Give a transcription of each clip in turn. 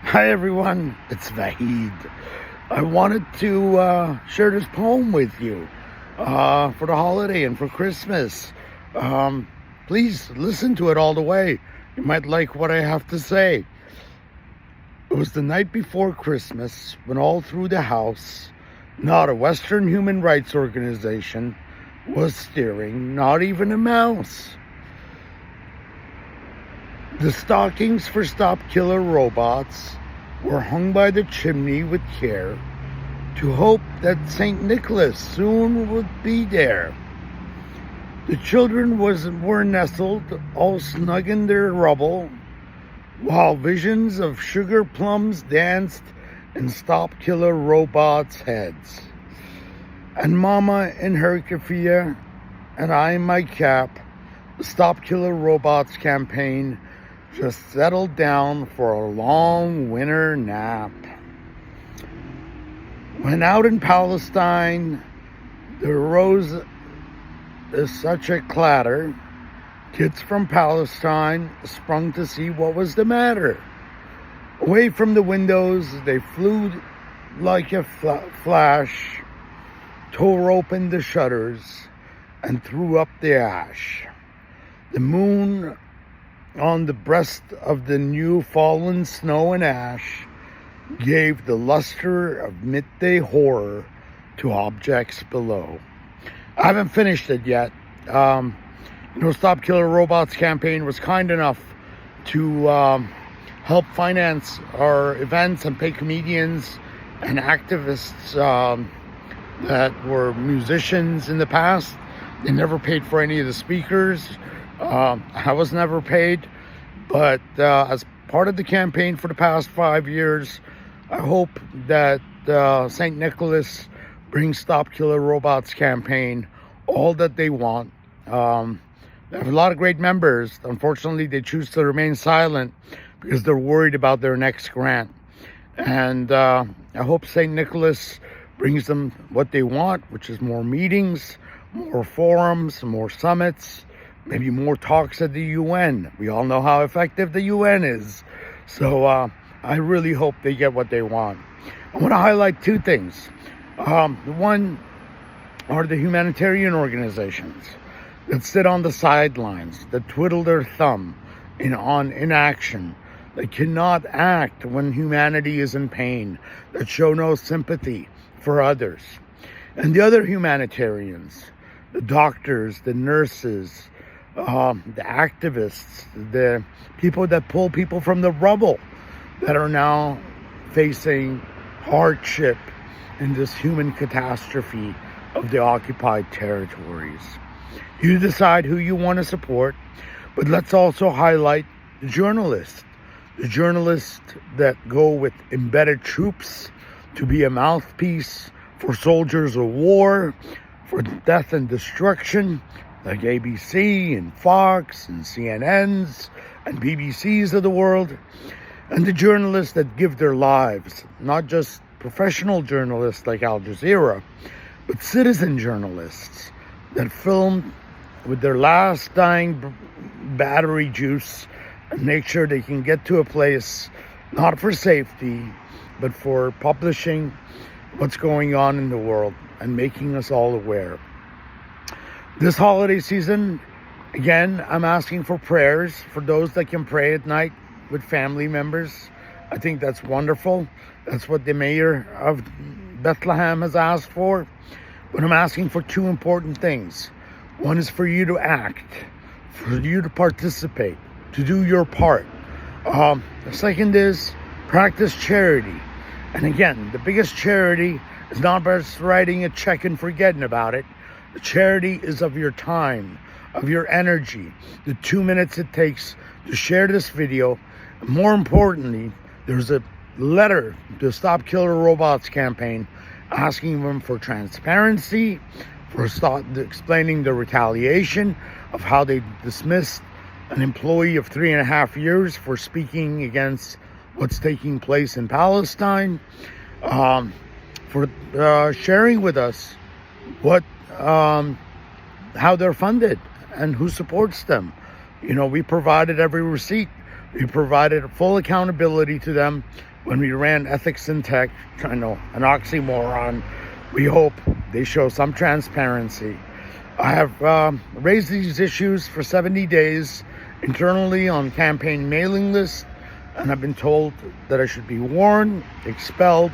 Hi everyone, it's Vahid. I wanted to share this poem with you for the holiday and for Christmas. Please listen to it all the way. You might like what I have to say. It was the night before Christmas when all through the house, not a Western human rights organization was steering, not even a mouse. The stockings for Stop Killer Robots were hung by the chimney with care to hope that St. Nicholas soon would be there. The children were nestled all snug in their rubble, while visions of sugar-plums danced in Stop Killer Robots' heads. And Mama in her keffiyeh and I in my cap, the Stop Killer Robots campaign just settled down for a long winter nap. When out in Palestine, the arose is such a clatter. Kids from Palestine sprung to see what was the matter. Away from the windows, they flew like a flash, tore open the shutters, and threw up the ash. The moon on the breast of the new fallen snow and ash gave the lustre of midday horror to objects below. I haven't finished it yet. Stop Killer Robots campaign was kind enough to help finance our events and pay comedians and activists that were musicians in the past. They never paid for any of the speakers. I was never paid, but as part of the campaign for the past 5 years, I hope that St. Nicholas brings Stop Killer Robots campaign all that they want. They have a lot of great members. Unfortunately, they choose to remain silent because they're worried about their next grant. And I hope St. Nicholas brings them what they want, which is more meetings, more forums, more summits, maybe more talks at the UN. We all know how effective the UN is. So I really hope they get what they want. I want to highlight two things. One are the humanitarian organizations that sit on the sidelines, that twiddle their thumb on inaction, that cannot act when humanity is in pain, that show no sympathy for others. And the other humanitarians, the doctors, the nurses, the activists, the people that pull people from the rubble that are now facing hardship in this human catastrophe of the occupied territories. You decide who you want to support, but let's also highlight the journalists that go with embedded troops to be a mouthpiece for soldiers of war, for death and destruction, like ABC and Fox and CNNs and BBCs of the world, and the journalists that give their lives, not just professional journalists like Al Jazeera, but citizen journalists that film with their last dying battery juice and make sure they can get to a place, not for safety, but for publishing what's going on in the world and making us all aware. This holiday season, again, I'm asking for prayers for those that can pray at night with family members. I think that's wonderful. That's what the mayor of Bethlehem has asked for. But I'm asking for two important things. One is for you to act, for you to participate, to do your part. The second is practice charity. And again, the biggest charity is not just writing a check and forgetting about it. The charity is of your time, of your energy, the 2 minutes it takes to share this video. More importantly, there's a letter to the Stop Killer Robots campaign asking them for transparency, for explaining the retaliation of how they dismissed an employee of 3.5 years for speaking against what's taking place in Palestine, for sharing with us how they're funded and who supports them. We provided every receipt. We provided full accountability to them, when we ran ethics in tech, I know, an oxymoron, we hope they show some transparency. I have raised these issues for 70 days internally on campaign mailing lists, and I've been told that I should be warned, expelled,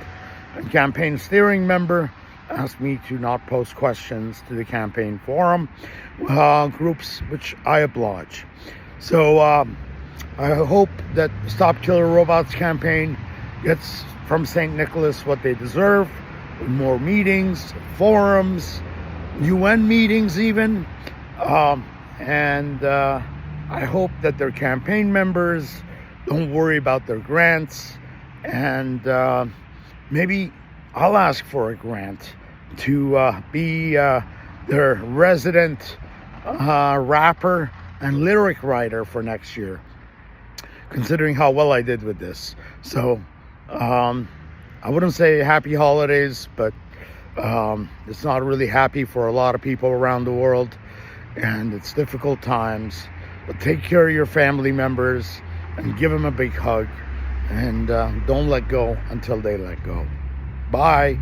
and campaign steering member asked me to not post questions to the campaign forum groups, which I oblige. So I hope that Stop Killer Robots campaign gets from St. Nicholas what they deserve, with more meetings, forums, UN meetings even, and I hope that their campaign members don't worry about their grants, and maybe I'll ask for a grant to be their resident rapper and lyric writer for next year, considering how well I did with this. So I wouldn't say happy holidays, but it's not really happy for a lot of people around the world, and it's difficult times. But take care of your family members and give them a big hug, and don't let go until they let go. Bye.